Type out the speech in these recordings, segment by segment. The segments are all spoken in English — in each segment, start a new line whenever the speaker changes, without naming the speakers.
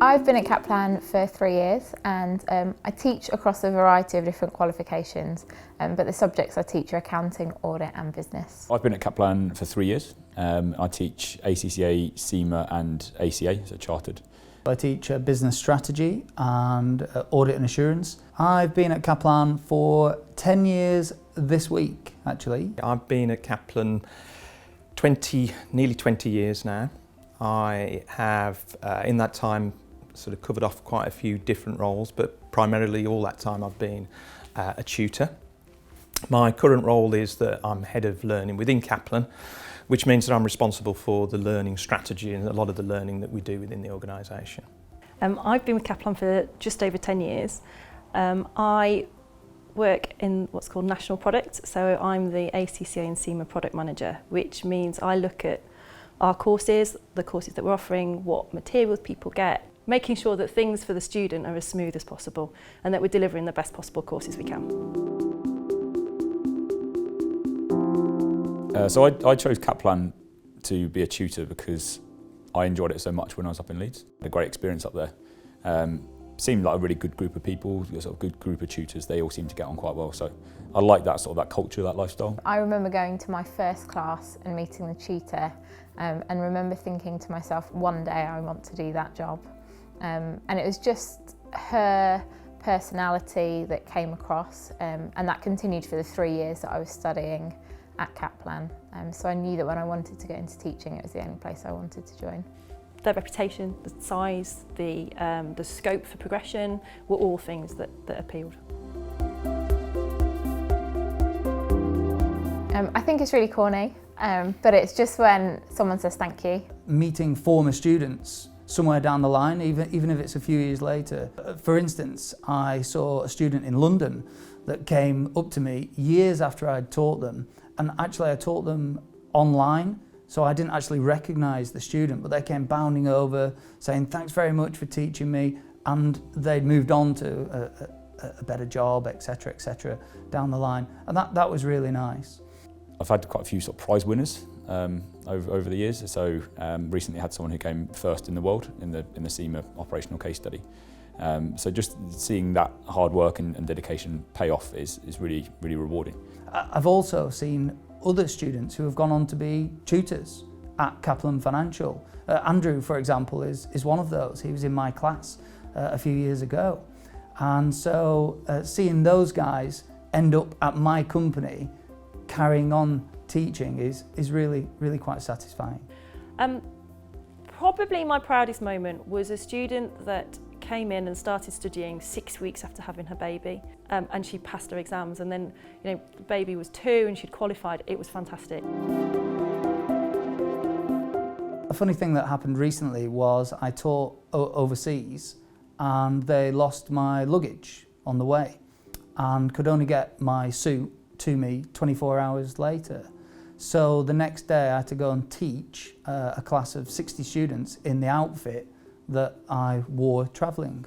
I've been at Kaplan for 3 years and I teach across a variety of different qualifications, but the subjects I teach are accounting, audit and business.
I've been at Kaplan for 3 years. I teach ACCA, CIMA and ACA, so chartered.
I teach business strategy and audit and assurance. I've been at Kaplan for 10 years this week, actually.
I've been at Kaplan nearly 20 years now. I have, in that time, sort of covered off quite a few different roles, but primarily all that time I've been a tutor. My current role is that I'm head of learning within Kaplan, which means that I'm responsible for the learning strategy and a lot of the learning that we do within the organisation.
I've been with Kaplan for just over 10 years. I work in what's called national products, so I'm the ACCA and CIMA product manager, which means I look at our courses, the courses that we're offering, what materials people get, making sure that things for the student are as smooth as possible and that we're delivering the best possible courses we can.
So I chose Kaplan to be a tutor because I enjoyed it so much when I was up in Leeds. A great experience up there. Seemed like a really good group of people, a sort of good group of tutors. They all seemed to get on quite well. So I like that sort of that culture, that lifestyle.
I remember going to my first class and meeting the tutor and remember thinking to myself, one day I want to do that job. And it was just her personality that came across and that continued for the 3 years that I was studying at Kaplan. So I knew that when I wanted to get into teaching, it was the only place I wanted to join.
Their reputation, the size, the scope for progression were all things that appealed.
I think it's really corny, but it's just when someone says thank you.
Meeting former students somewhere down the line, even if it's a few years later. For instance, I saw a student in London that came up to me years after I'd taught them, and actually I taught them online, so I didn't actually recognise the student, but they came bounding over saying thanks very much for teaching me, and they'd moved on to a better job, etc., down the line, and that was really nice.
I've had quite a few sort of prize winners over the years. So recently had someone who came first in the world in the CIMA operational case study. So just seeing that hard work and dedication pay off is really rewarding.
I've also seen other students who have gone on to be tutors at Kaplan Financial. Andrew, for example, is one of those. He was in my class a few years ago. And so seeing those guys end up at my company carrying on teaching is really quite satisfying.
Probably my proudest moment was a student that came in and started studying 6 weeks after having her baby, and she passed her exams, and then the baby was 2 and she'd qualified. It was fantastic.
A funny thing that happened recently was I taught overseas and they lost my luggage on the way and could only get my suit to me 24 hours later. So the next day I had to go and teach a class of 60 students in the outfit that I wore travelling.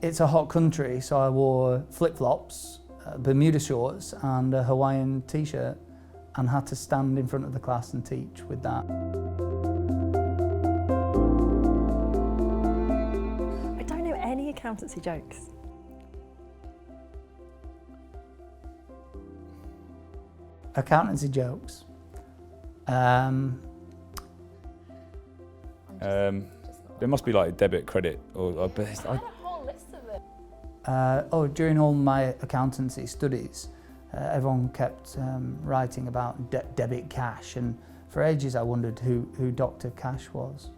It's a hot country, so I wore flip-flops, Bermuda shorts and a Hawaiian t-shirt and had to stand in front of the class and teach with that.
I don't know any accountancy jokes.
Accountancy jokes.
There must be like debit, credit, or
I had a whole list of them.
During all my accountancy studies, everyone kept writing about debit cash, and for ages I wondered who Dr. Cash was.